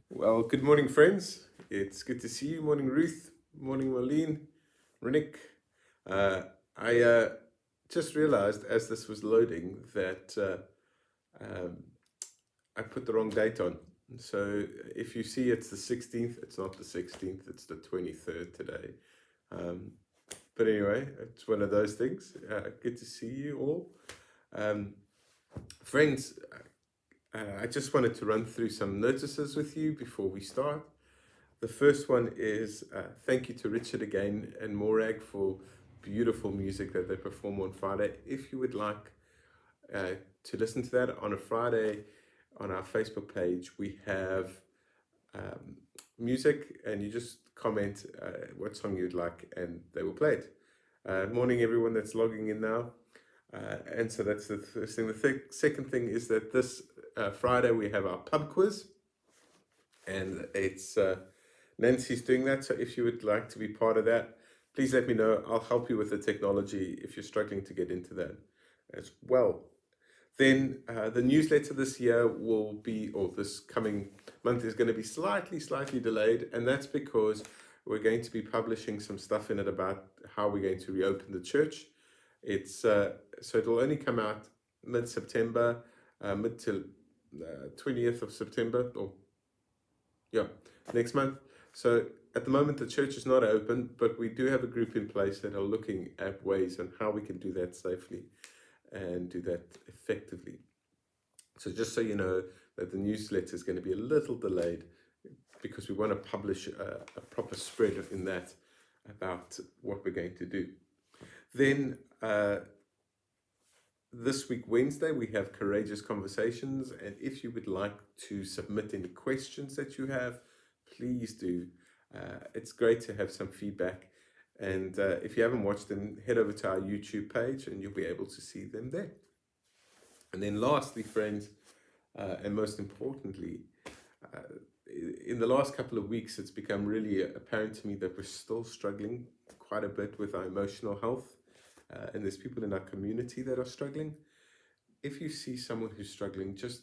Well, good morning, friends. It's good to see you. Morning, Ruth. Morning, Marlene. Renick. Uh, I just realized as this was loading that um, I put the wrong date on. So if you see it's the 16th, it's not the 16th, it's the 23rd today. Um, but anyway, it's one of those things. Good to see you all. Um, Friends, I just wanted to run through some notices with you before we start. The first one is thank you to Richard again and Morag for beautiful music that they perform on Friday. If you would like to listen to that on a Friday on our Facebook page, we have um, music, and you just comment what song you'd like and they will play it. Morning, everyone that's logging in now. And so that's the first thing. The second thing is that this Friday we have our pub quiz, and it's Nancy's doing that. So if you would like to be part of that, please let me know. I'll help you with the technology if you're struggling to get into that as well. Then the newsletter this year will be, or this coming month is going to be slightly delayed, and that's because we're going to be publishing some stuff in it about how we're going to reopen the church. It's so it'll only come out mid-September, mid to 20th of September, or next month. So at the moment the church is not open, but we do have a group in place that are looking at ways on how we can do that safely and do that effectively. So just so you know that the newsletter is going to be a little delayed because we want to publish a proper spread in that about what we're going to do. Then this week, Wednesday, we have Courageous Conversations. And if you would like to submit any questions that you have, please do. It's great to have some feedback. And if you haven't watched them, head over to our YouTube page and you'll be able to see them there. And then lastly, friends, and most importantly, in the last couple of weeks, it's become really apparent to me that we're still struggling quite a bit with our emotional health. And there's people in our community that are struggling. If you see someone who's struggling, just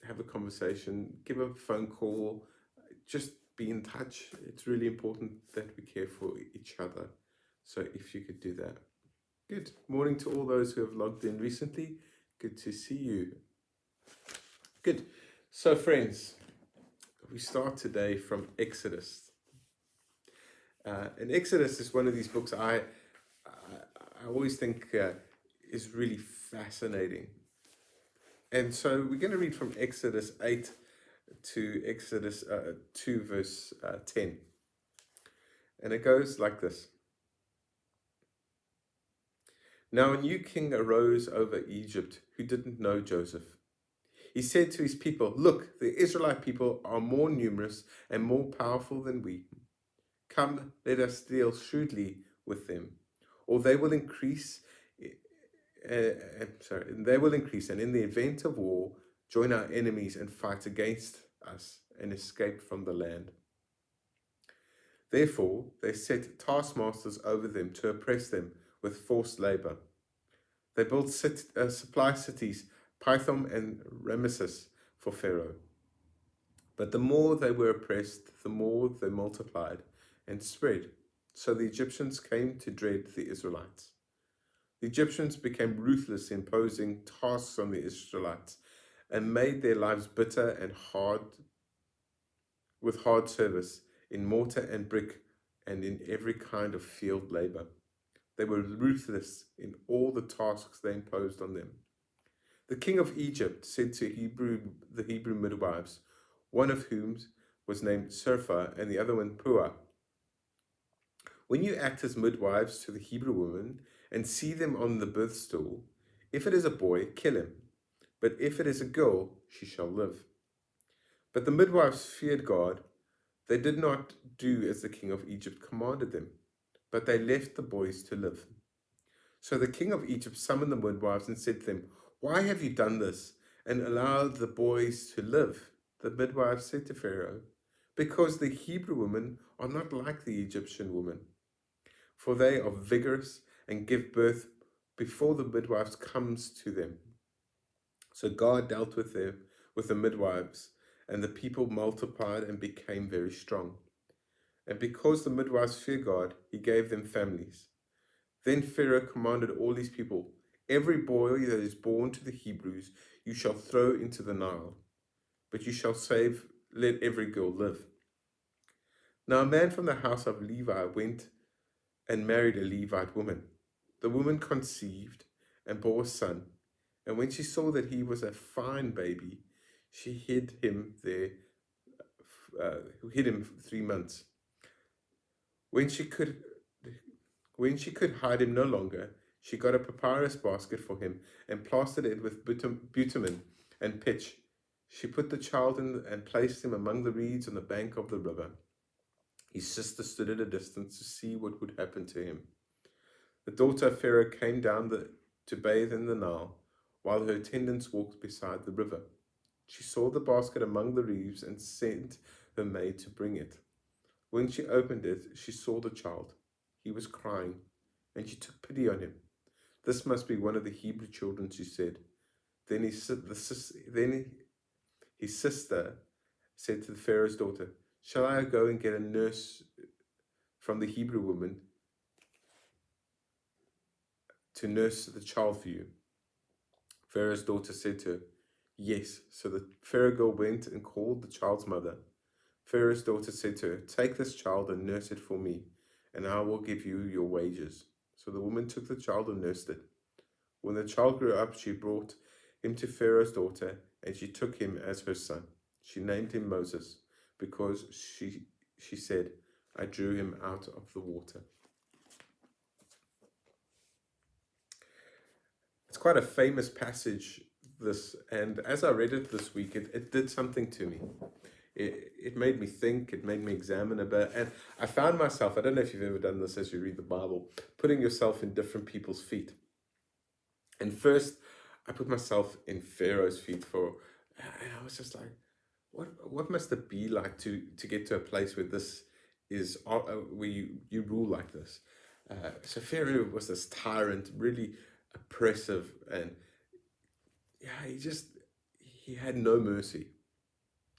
have a conversation, give a phone call, just be in touch. It's really important that we care for each other. So if you could do that. Good morning to all those who have logged in recently. Good to see you. Good. So friends, we start today from Exodus. And Exodus is one of these books I always think is really fascinating. And so we're going to read from Exodus 8 to Exodus 2 verse 10. And it goes like this. Now a new king arose over Egypt who didn't know Joseph. He said to his people, "Look, the Israelite people are more numerous and more powerful than we. Come, let us deal shrewdly with them, or they will increase. They will increase, and in the event of war, join our enemies and fight against us and escape from the land." Therefore, they set taskmasters over them to oppress them with forced labor. They built supply cities, Pithom and Ramesses, for Pharaoh. But the more they were oppressed, the more they multiplied and spread. So the Egyptians came to dread the Israelites. The Egyptians became ruthless, imposing tasks on the Israelites and made their lives bitter and hard with hard service in mortar and brick and in every kind of field labor. They were ruthless in all the tasks they imposed on them. The king of Egypt said to the Hebrew midwives, one of whom was named Serpha and the other one Puah, "When you act as midwives to the Hebrew women and see them on the birth stool, if it is a boy, kill him. But if it is a girl, she shall live." But the midwives feared God. They did not do as the king of Egypt commanded them, but they left the boys to live. So the king of Egypt summoned the midwives and said to them, "Why have you done this and allowed the boys to live?" The midwives said to Pharaoh, "Because the Hebrew women are not like the Egyptian women, for they are vigorous and give birth before the midwives comes to them." So God dealt with the midwives, and the people multiplied and became very strong. And because the midwives feared God, he gave them families. Then Pharaoh commanded all these people, every boy that is born to the Hebrews you shall throw into the Nile, but you shall let every girl live. Now a man from the house of Levi went and married a Levite woman. The woman conceived and bore a son, and when she saw that he was a fine baby, she hid him 3 months. When she could hide him no longer, she got a papyrus basket for him and plastered it with bitumen and pitch. She put the child in and placed him among the reeds on the bank of the river. His sister stood at a distance to see what would happen to him. The daughter of Pharaoh came down to bathe in the Nile, while her attendants walked beside the river. She saw the basket among the reeds and sent her maid to bring it. When she opened it, she saw the child. He was crying, and she took pity on him. This must be one of the Hebrew children, she said. Then his sister said to the Pharaoh's daughter, shall I go and get a nurse from the Hebrew woman to nurse the child for you? Pharaoh's daughter said to her, yes. So the Pharaoh girl went and called the child's mother. Pharaoh's daughter said to her, take this child and nurse it for me, and I will give you your wages. So the woman took the child and nursed it. When the child grew up, she brought him to Pharaoh's daughter, and she took him as her son. She named him Moses, because she said, I drew him out of the water. It's quite a famous passage, this, and as I read it this week, it did something to me. It made me think, it made me examine a bit, and I found myself, I don't know if you've ever done this as you read the Bible, putting yourself in different people's feet. And first, I put myself in Pharaoh's feet and I was just like, what must it be like to get to a place where this is, where you rule like this? So Pharaoh was this tyrant, really oppressive, and yeah, he had no mercy.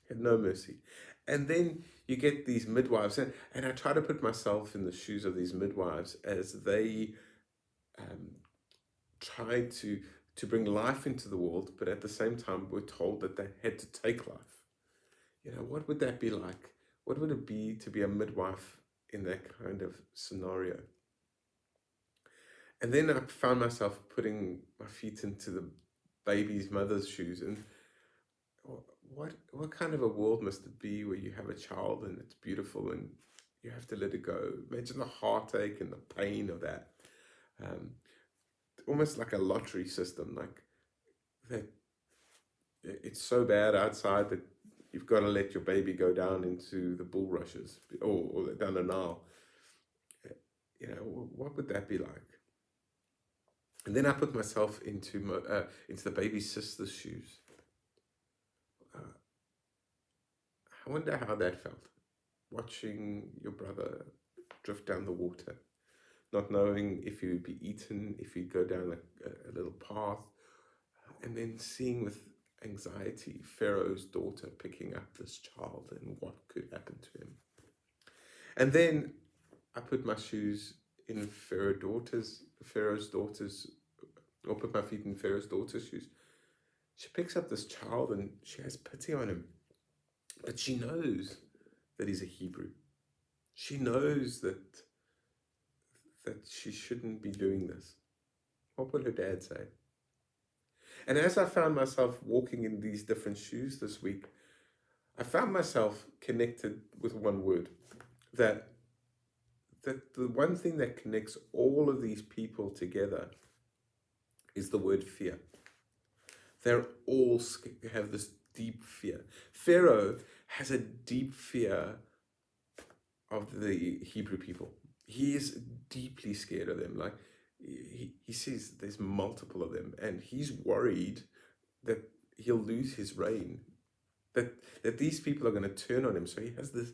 Had no mercy. And then you get these midwives, and I try to put myself in the shoes of these midwives as they tried to bring life into the world, but at the same time we're told that they had to take life. What would that be like? What would it be to be a midwife in that kind of scenario? And then I found myself putting my feet into the baby's mother's shoes, and what kind of a world must it be where you have a child and it's beautiful and you have to let it go? Imagine the heartache and the pain of that. Almost like a lottery system, like that. It's so bad outside that you've got to let your baby go down into the bulrushes or down the Nile. What would that be like? And then I put myself into the baby's sister's shoes. I wonder how that felt, watching your brother drift down the water, not knowing if he would be eaten, if he'd go down a little path, and then seeing with anxiety Pharaoh's daughter picking up this child and what could happen to him. And then I put my shoes in Pharaoh's daughters, or put my feet in Pharaoh's daughter's shoes. She picks up this child and she has pity on him, but she knows that he's a Hebrew. She knows that she shouldn't be doing this. What would her dad say? And as I found myself walking in these different shoes this week, I found myself connected with one word, that the one thing that connects all of these people together is the word fear. They're all have this deep fear. Pharaoh has a deep fear of the Hebrew people. He is deeply scared of them. Like he sees there's multiple of them, and he's worried that he'll lose his reign, that these people are going to turn on him. So he has this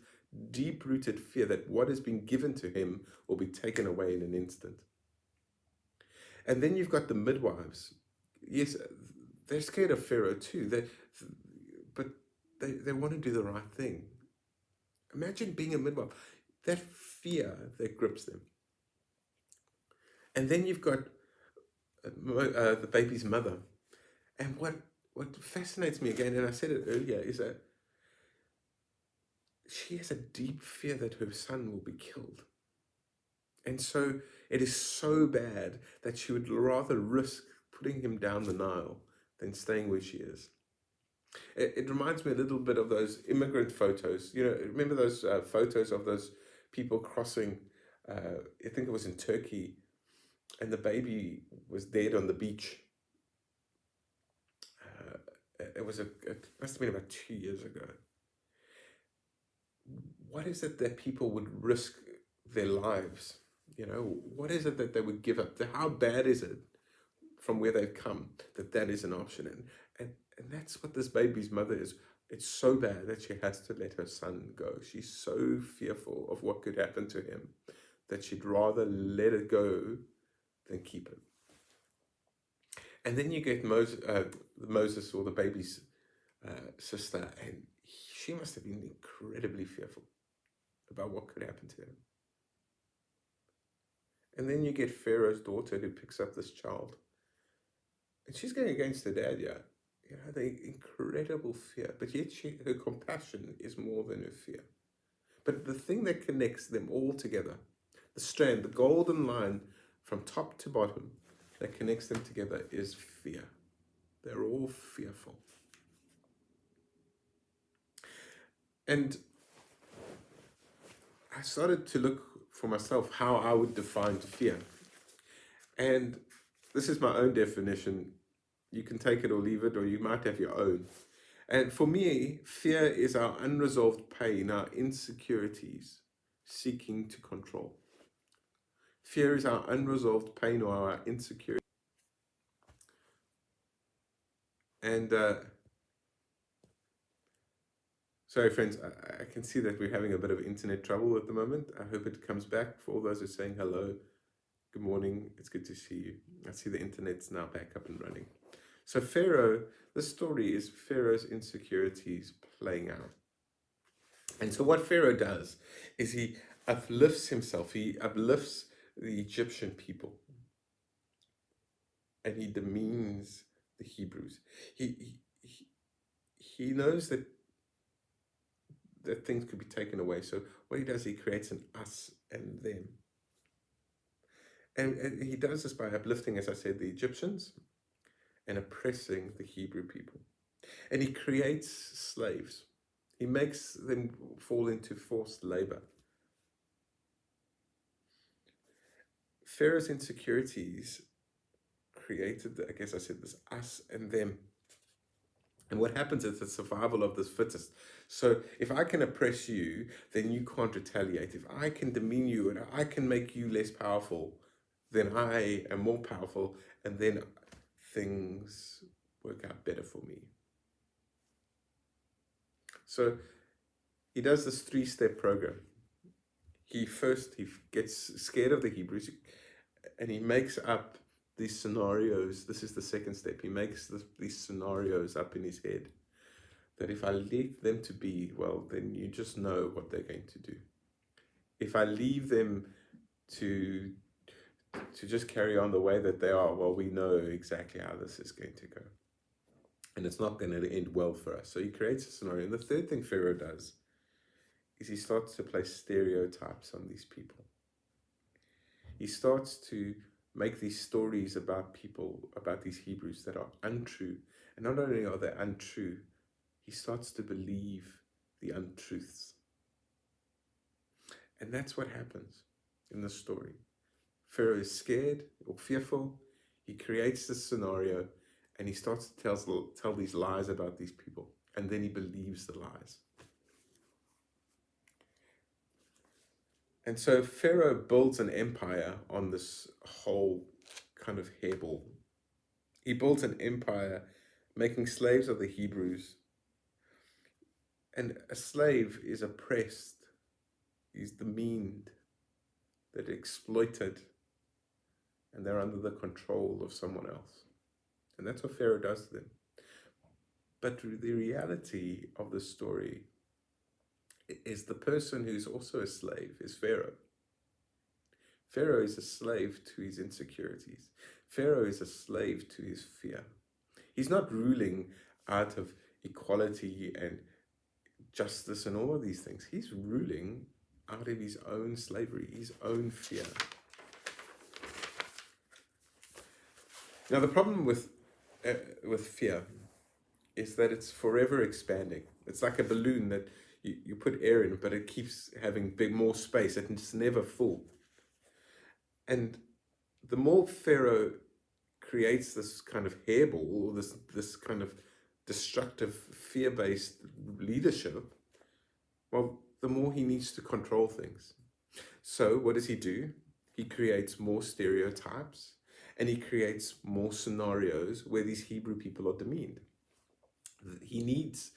deep-rooted fear that what has been given to him will be taken away in an instant. And then you've got the midwives. Yes, they're scared of Pharaoh too. But they want to do the right thing. Imagine being a midwife, that fear that grips them. And then you've got the baby's mother. And what fascinates me again, and I said it earlier, is that she has a deep fear that her son will be killed. And so it is so bad that she would rather risk putting him down the Nile than staying where she is. It reminds me a little bit of those immigrant photos. You know, remember those photos of those people crossing, I think it was in Turkey, and the baby was dead on the beach. It must have been about 2 years ago. What is it that people would risk their lives? You know, what is it that they would give up? How bad is it from where they've come that is an option? And that's what this baby's mother is. It's so bad that she has to let her son go. She's so fearful of what could happen to him that she'd rather let it go than keep it. And then you get Moses, or the baby's sister, and she must have been incredibly fearful about what could happen to him. And then you get Pharaoh's daughter who picks up this child. And she's going against her dad, yeah. You know, the incredible fear. But yet her compassion is more than her fear. But the thing that connects them all together, the strand, the golden line from top to bottom that connects them together, is fear. They're all fearful. And I started to look for myself how I would define fear. And this is my own definition. You can take it or leave it, or you might have your own. And for me, fear is our unresolved pain, our insecurities seeking to control. Fear is our unresolved pain or our insecurity. And sorry, friends, I can see that we're having a bit of internet trouble at the moment. I hope it comes back. For all those who are saying hello, good morning, it's good to see you. I see the internet's now back up and running. So Pharaoh, this story is Pharaoh's insecurities playing out. And so what Pharaoh does is he uplifts himself, he uplifts the Egyptian people, and he demeans the Hebrews. He knows that things could be taken away. So what he does, he creates an us and them. And he does this by uplifting, as I said, the Egyptians and oppressing the Hebrew people. And he creates slaves. He makes them fall into forced labor. Pharaoh's insecurities created, I guess I said, this us and them. And what happens is the survival of this fittest. So if I can oppress you, then you can't retaliate. If I can demean you and I can make you less powerful, then I am more powerful, and then things work out better for me. So he does this 3-step program. He gets scared of the Hebrews, and he makes up these scenarios. This is the second step. He makes these scenarios up in his head that if I leave them to be, well, then you just know what they're going to do. If I leave them to just carry on the way that they are, well, we know exactly how this is going to go. And it's not going to end well for us. So he creates a scenario. And the third thing Pharaoh does is he starts to place stereotypes on these people. He starts to make these stories about people, about these Hebrews that are untrue. And not only are they untrue, he starts to believe the untruths. And that's what happens in the story. Pharaoh is scared or fearful. He creates this scenario and he starts to tell these lies about these people. And then he believes the lies. And so Pharaoh builds an empire on this whole kind of hairball. He builds an empire making slaves of the Hebrews. And a slave is oppressed, is demeaned, they're exploited, and they're under the control of someone else. And that's what Pharaoh does to them. But the reality of the story is the person who's also a slave is Pharaoh. Pharaoh is a slave to his insecurities. Pharaoh is a slave to his fear. He's not ruling out of equality and justice and all of these things. He's ruling out of his own slavery, his own fear. Now, the problem with fear is that it's forever expanding. It's like a balloon that you put air in, but it keeps having more space, and it's never full. And the more Pharaoh creates this kind of hairball, or this kind of destructive, fear-based leadership, well, the more he needs to control things. So what does he do? He creates more stereotypes, and he creates more scenarios where these Hebrew people are demeaned. He needs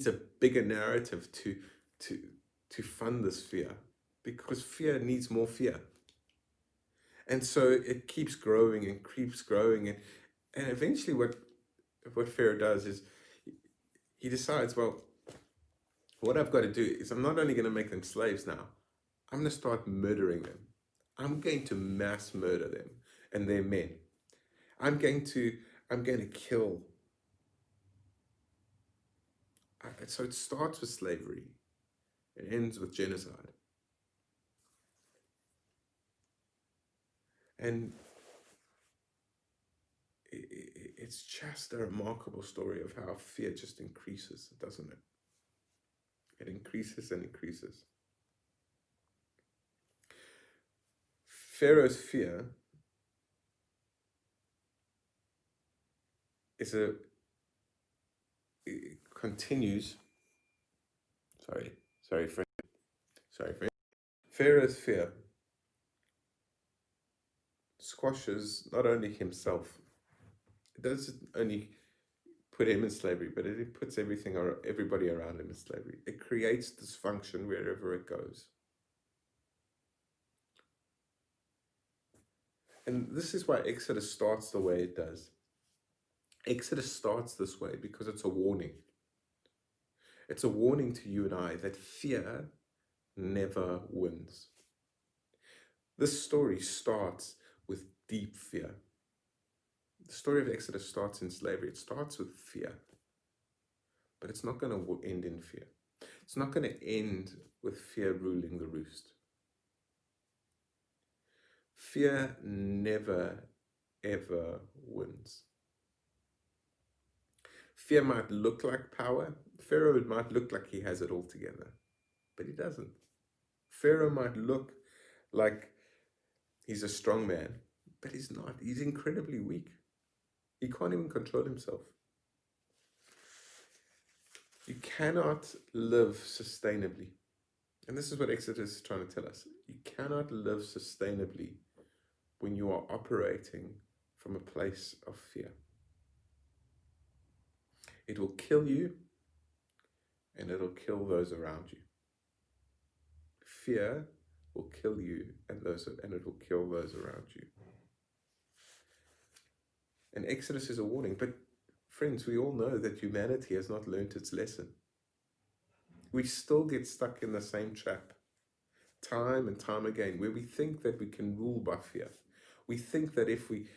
a bigger narrative to fund this fear, because fear needs more fear. And so it keeps growing and keeps growing, and eventually what Pharaoh does is he decides, well, what I've got to do is I'm not only going to make them slaves now, I'm going to start murdering them. I'm going to mass murder them and their men. I'm going to kill. So it starts with slavery. It ends with genocide. And it's just a remarkable story of how fear just increases, doesn't it? It increases and increases. Pharaoh's fear it continues. Sorry, friend. Pharaoh's fear squashes not only himself. It doesn't only put him in slavery, but it puts everybody around him in slavery. It creates dysfunction wherever it goes. And this is why Exodus starts the way it does. Exodus starts this way because it's a warning. It's a warning to you and I that fear never wins. This story starts with deep fear. The story of Exodus starts in slavery. It starts with fear. But it's not going to end in fear. It's not going to end with fear ruling the roost. Fear never, ever wins. Fear might look like power. Pharaoh might look like he has it all together, but he doesn't. Pharaoh might look like he's a strong man, but he's not. He's incredibly weak. He can't even control himself. You cannot live sustainably. And this is what Exodus is trying to tell us. You cannot live sustainably when you are operating from a place of fear. It will kill you, and it'll kill those around you. Fear will kill you, and it will kill those around you. And Exodus is a warning, but friends, we all know that humanity has not learnt its lesson. We still get stuck in the same trap, time and time again, where we think that we can rule by fear. We think that if we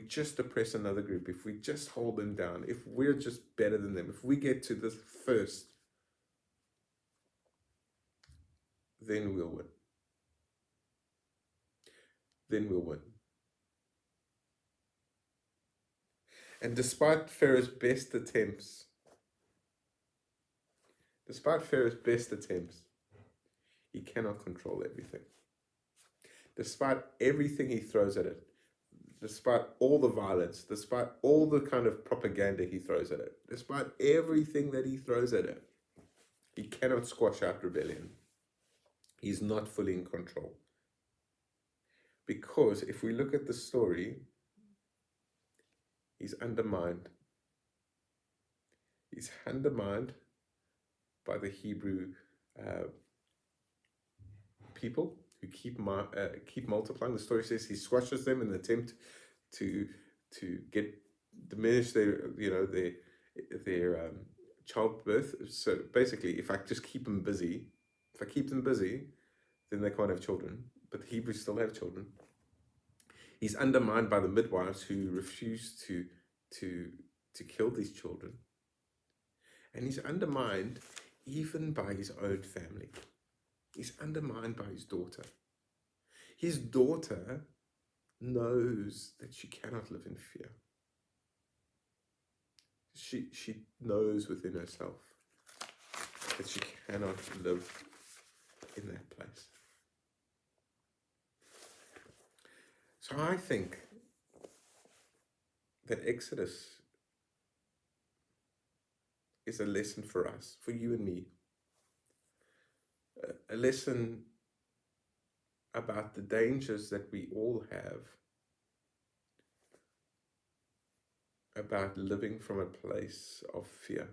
just oppress another group, if we just hold them down, if we're just better than them, if we get to this first, then we'll win. Then we'll win. And despite Pharaoh's best attempts, he cannot control everything. Despite everything he throws at it, despite all the violence, despite all the kind of propaganda he throws at it, despite everything that he throws at it, he cannot squash out rebellion. He's not fully in control. Because if we look at the story, he's undermined. He's undermined by the Hebrew people who keep multiplying. The story says he squashes them in an attempt to diminish their their childbirth. So basically, if I just keep them busy, if I keep them busy, then they can't have children. But the Hebrews still have children. He's undermined by the midwives who refuse to to kill these children, and he's undermined even by his own family. He's undermined by his daughter. His daughter knows that she cannot live in fear. She knows within herself that she cannot live in that place. So I think that Exodus is a lesson for us, for you and me. A lesson about the dangers that we all have about living from a place of fear.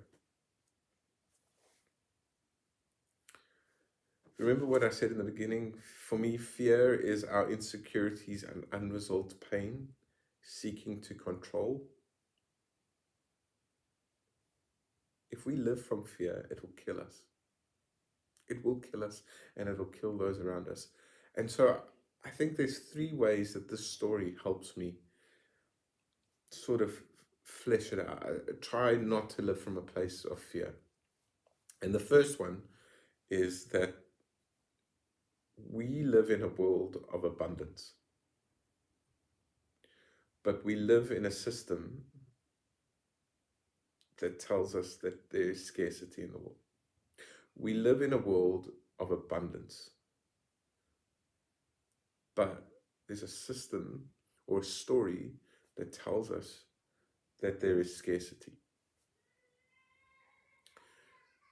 Remember what I said in the beginning? For me, fear is our insecurities and unresolved pain seeking to control. If we live from fear, it will kill us. It will kill us, and it will kill those around us. And so I think there's 3 ways that this story helps me sort of flesh it out. I try not to live from a place of fear. And the first one is that we live in a world of abundance, but we live in a system that tells us that there is scarcity in the world. We live in a world of abundance, but there's a system or a story that tells us that there is scarcity.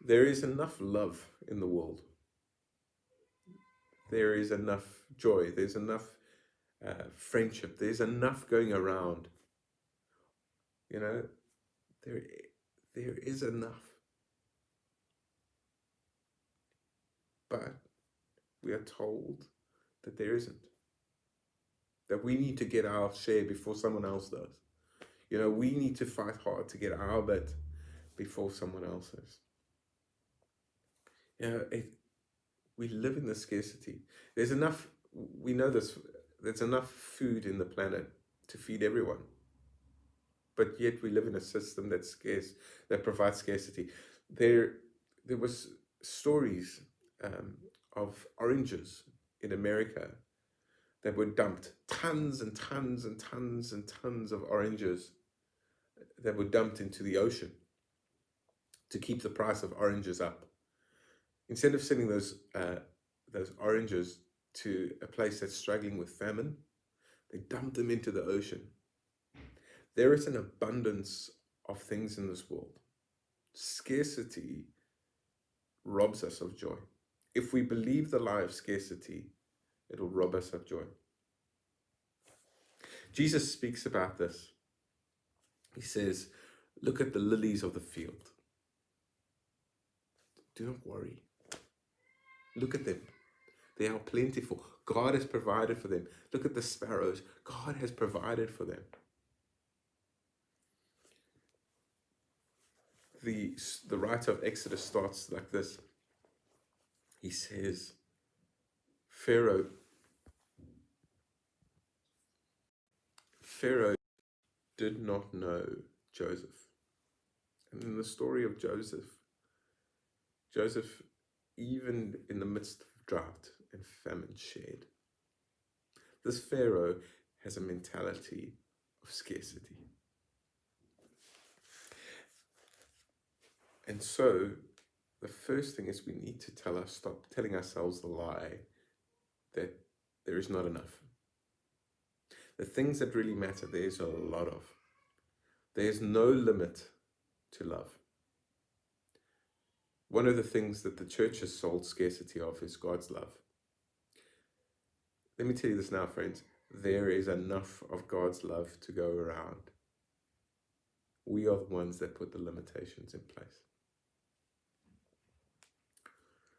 There is enough love in the world. There is enough joy. There's enough friendship. There's enough going around. You know, there is enough. But we are told that there isn't. That we need to get our share before someone else does. You know, we need to fight hard to get our bit before someone else's. You know, we live in the scarcity. There's enough, we know this, there's enough food in the planet to feed everyone. But yet we live in a system that's scarce, that provides scarcity. There was stories of oranges in America that were dumped, tons and tons and tons and tons of oranges that were dumped into the ocean to keep the price of oranges up. Instead of sending those oranges to a place that's struggling with famine, they dump them into the ocean. There is an abundance of things in this world. Scarcity robs us of joy. If we believe the lie of scarcity, it will rob us of joy. Jesus speaks about this. He says, look at the lilies of the field. Do not worry. Look at them. They are plentiful. God has provided for them. Look at the sparrows. God has provided for them. The writer of Exodus starts like this. He says, Pharaoh did not know Joseph. And in the story of Joseph, even in the midst of drought and famine, shared. This Pharaoh has a mentality of scarcity. And so the first thing is we need to stop telling ourselves the lie that there is not enough. The things that really matter, there's a lot of. There's no limit to love. One of the things that the church has sold scarcity of is God's love. Let me tell you this now, friends. There is enough of God's love to go around. We are the ones that put the limitations in place.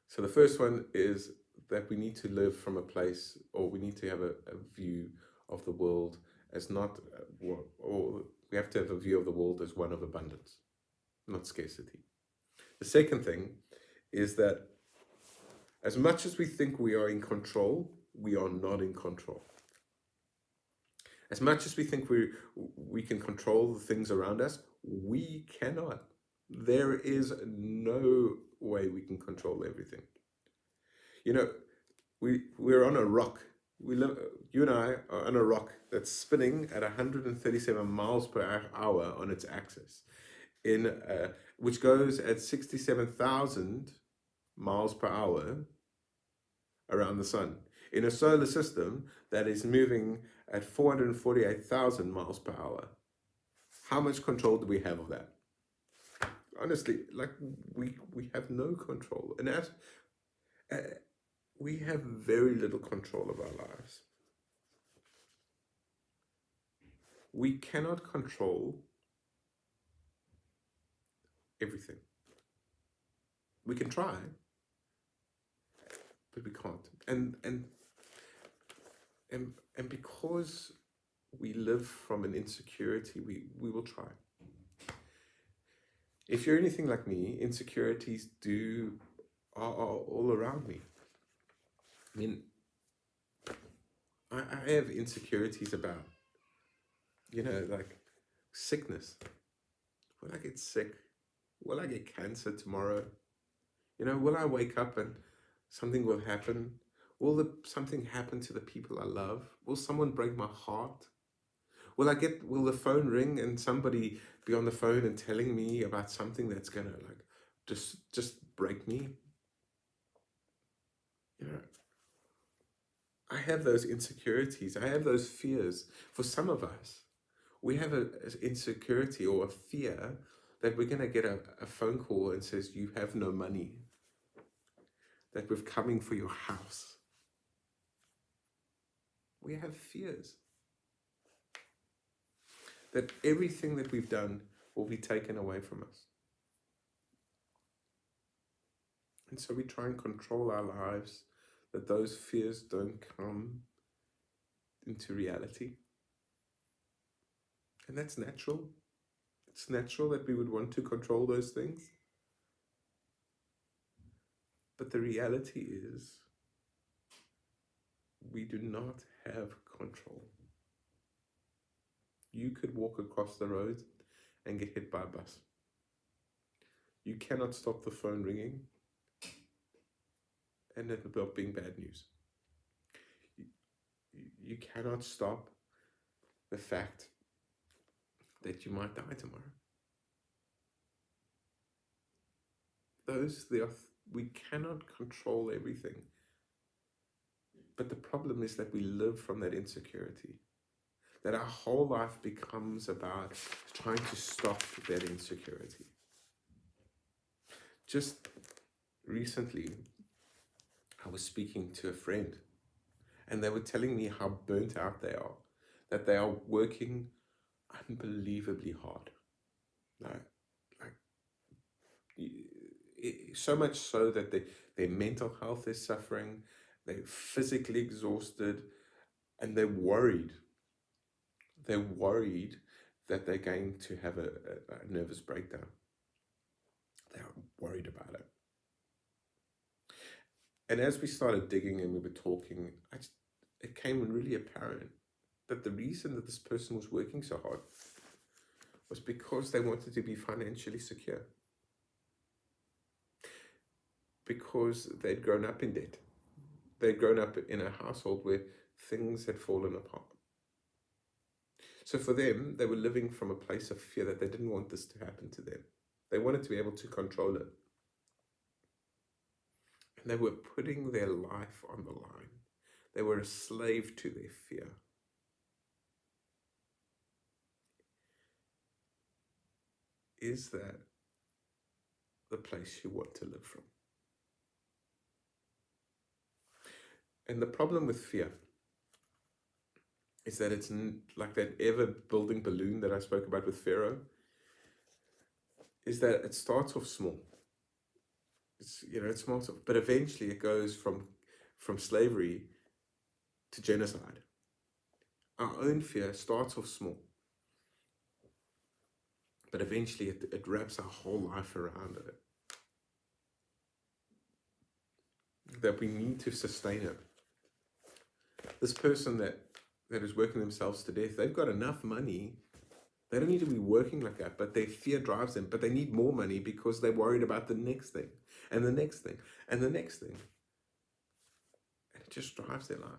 So the first one is that we need to live from a place, or we need to have a view of the world as not, or we have to have a view of the world as one of abundance. not scarcity. The second thing is that as much as we think we are in control, we are not in control. As much as we think we can control the things around us, we cannot. There is no way we can control everything. You know, we're on a rock. You and I are on a rock that's spinning at 137 miles per hour on its axis, which goes at 67,000 miles per hour around the sun, in a solar system that is moving at 448,000 miles per hour. How much control do we have of that? Honestly, like we have no control, and as we have very little control of our lives. We cannot control everything. We can try, but we can't. And because we live from an insecurity, we will try. If you're anything like me, insecurities are all around me. I mean, I have insecurities about, like sickness. Will I get sick? Will I get cancer tomorrow? Will I wake up and something will happen? Will something happen to the people I love? Will someone break my heart? Will the phone ring and somebody be on the phone and telling me about something that's gonna just break me? I have those insecurities. I have those fears. For some of us, we have an insecurity or a fear that we're going to get a phone call and says, you have no money, that we're coming for your house. We have fears that everything that we've done will be taken away from us. And so we try and control our lives, that those fears don't come into reality. And that's natural. It's natural that we would want to control those things. But the reality is, we do not have control. You could walk across the road and get hit by a bus. You cannot stop the phone ringing and it not being bad news. You cannot stop the fact that you might die tomorrow. We cannot control everything. But the problem is that we live from that insecurity. That our whole life becomes about trying to stop that insecurity. Just recently, I was speaking to a friend and they were telling me how burnt out they are, that they are working unbelievably hard. So much so that their mental health is suffering, they're physically exhausted, and they're worried. They're worried that they're going to have a nervous breakdown. They're worried about it. And as we started digging and we were talking, it came really apparent that the reason that this person was working so hard was because they wanted to be financially secure. Because they'd grown up in debt. They'd grown up in a household where things had fallen apart. So for them, they were living from a place of fear that they didn't want this to happen to them. They wanted to be able to control it. And they were putting their life on the line. They were a slave to their fear. Is that the place you want to live from? And the problem with fear is that it's like that ever-building balloon that I spoke about with Pharaoh, is that it starts off small. It's small, but eventually it goes from slavery to genocide. Our own fear starts off small. but eventually it wraps our whole life around it. That we need to sustain it. This person that is working themselves to death, they've got enough money. They don't need to be working like that, but their fear drives them. But they need more money because they're worried about the next thing, and the next thing, and the next thing. And it just drives their life.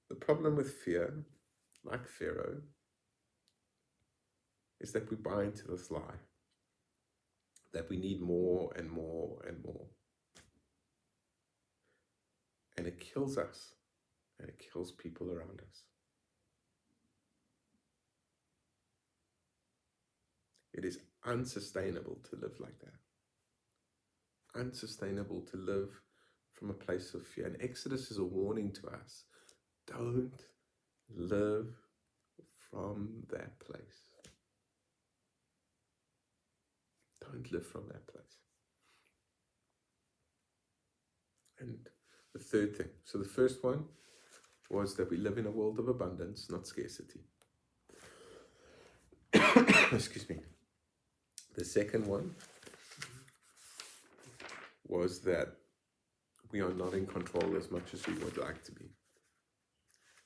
The problem with fear, like Pharaoh, is that we buy into this lie that we need more and more and more. And it kills us, and it kills people around us. It is unsustainable to live like that. Unsustainable to live from a place of fear. And Exodus is a warning to us. Don't live from that place. Don't live from that place. And the third thing. So the first one was that we live in a world of abundance, not scarcity. Excuse me. The second one was that we are not in control as much as we would like to be.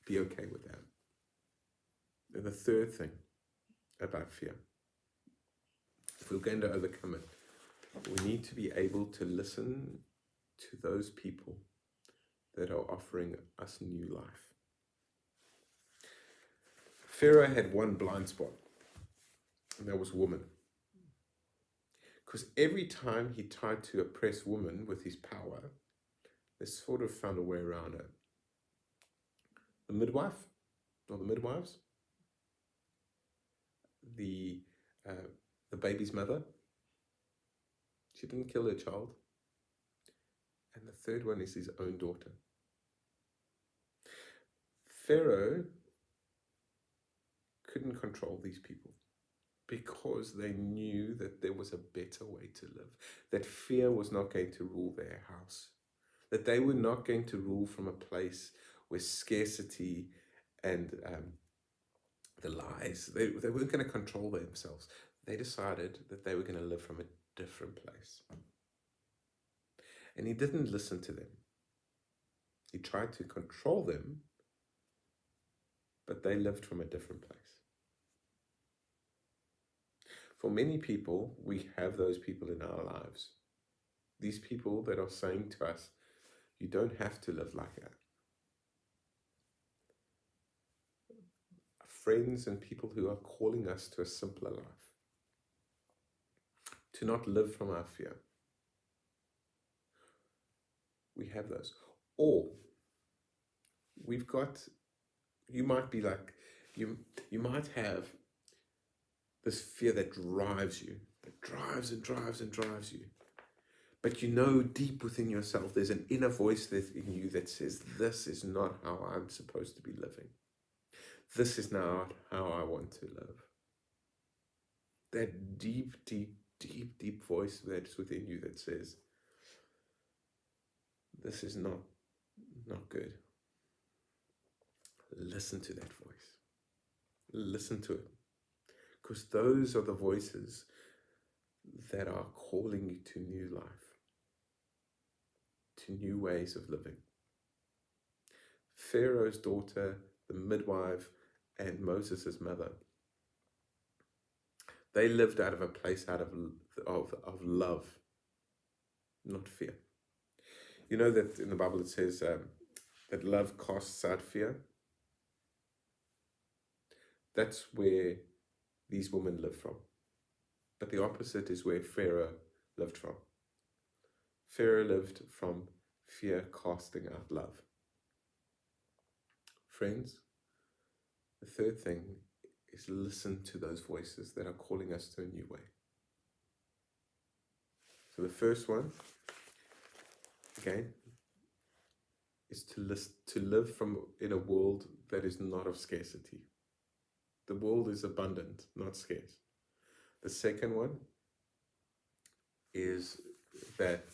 Be okay with that. And the third thing about fear, if we're going to overcome it, we need to be able to listen to those people that are offering us new life. Pharaoh had one blind spot, and that was woman. Because every time he tried to oppress women with his power, they sort of found a way around it. The midwife, or the midwives, the baby's mother, she didn't kill her child. And the third one is his own daughter. Pharaoh couldn't control these people because they knew that there was a better way to live, that fear was not going to rule their house, that they were not going to rule from a place where scarcity and the lies, they weren't going to control themselves. They decided that they were going to live from a different place. And he didn't listen to them. He tried to control them, but they lived from a different place. For many people, we have those people in our lives. These people that are saying to us, you don't have to live like that. Friends and people who are calling us to a simpler life. To not live from our fear. We have those. Or we've got, you might be like, you might have this fear that drives you, that drives and drives and drives you. But you know deep within yourself, there's an inner voice in you that says, this is not how I'm supposed to be living. This is not how I want to live. That deep, deep, deep, deep voice that's within you that says, this is not good. Listen to that voice. Listen to it. Because those are the voices that are calling you to new life, to new ways of living. Pharaoh's daughter, the midwife, and Moses' mother, they lived out of a place out of love, not fear. You know that in the Bible it says that love casts out fear? That's where these women live from. But the opposite is where Pharaoh lived from. Pharaoh lived from fear casting out love. Friends, the third thing is listen to those voices that are calling us to a new way. So the first one, again, is to live in a world that is not of scarcity. The world is abundant, not scarce. The second one is that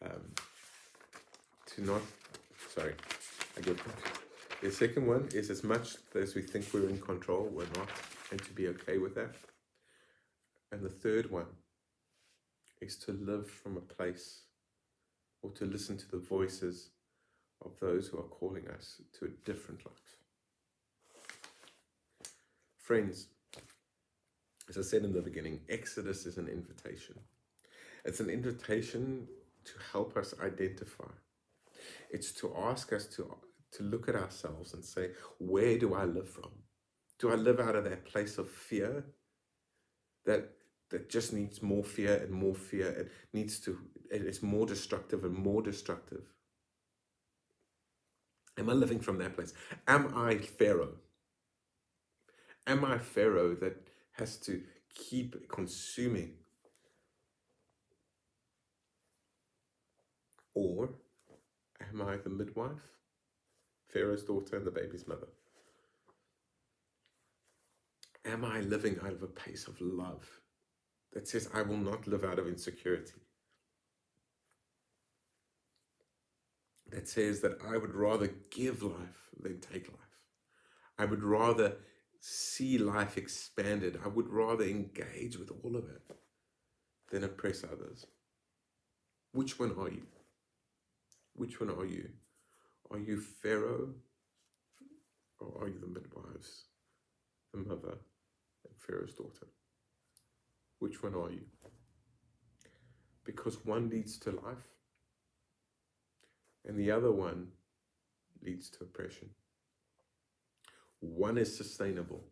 to not, sorry, I get that. The second one is, as much as we think we're in control, we're not, and to be okay with that. And the third one is to live from a place, or to listen to the voices of those who are calling us to a different life. Friends, as I said in the beginning, Exodus is an invitation. It's an invitation to help us identify. It's to ask us to look at ourselves and say, where do I live from? Do I live out of that place of fear that just needs more fear and more fear? It's more destructive and more destructive. Am I living from that place? Am I Pharaoh? Am I Pharaoh that has to keep consuming? Or am I the midwife, Pharaoh's daughter and the baby's mother? Am I living out of a place of love that says I will not live out of insecurity? That says that I would rather give life than take life. I would rather see life expanded. I would rather engage with all of it than oppress others. Which one are you? Which one are you? Are you Pharaoh, or are you the midwives, the mother, and Pharaoh's daughter? Which one are you? Because one leads to life, and the other one leads to oppression. One is sustainable,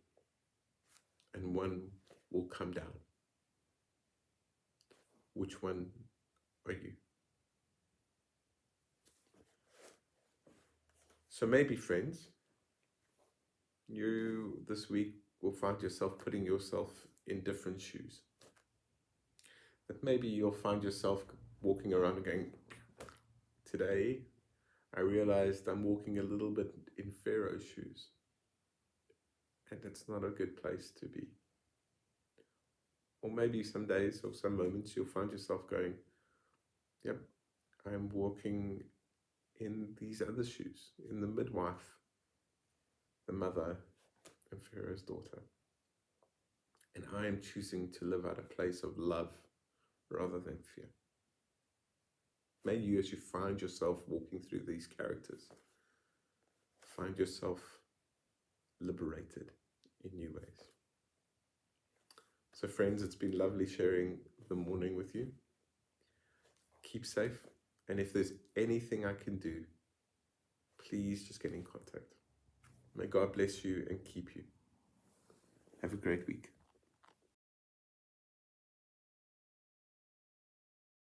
and one will come down. Which one are you? So maybe, friends, you this week will find yourself putting yourself in different shoes. That maybe you'll find yourself walking around and going, today I realized I'm walking a little bit in Pharaoh's shoes. And it's not a good place to be. Or maybe some days or some moments you'll find yourself going, yep, I'm walking in these other shoes, in the midwife, the mother, and Pharaoh's daughter. And I am choosing to live out a place of love rather than fear. May you, as you find yourself walking through these characters, find yourself liberated in new ways. So friends, it's been lovely sharing the morning with you. Keep safe. And if there's anything I can do, please just get in contact. May God bless you and keep you. Have a great week.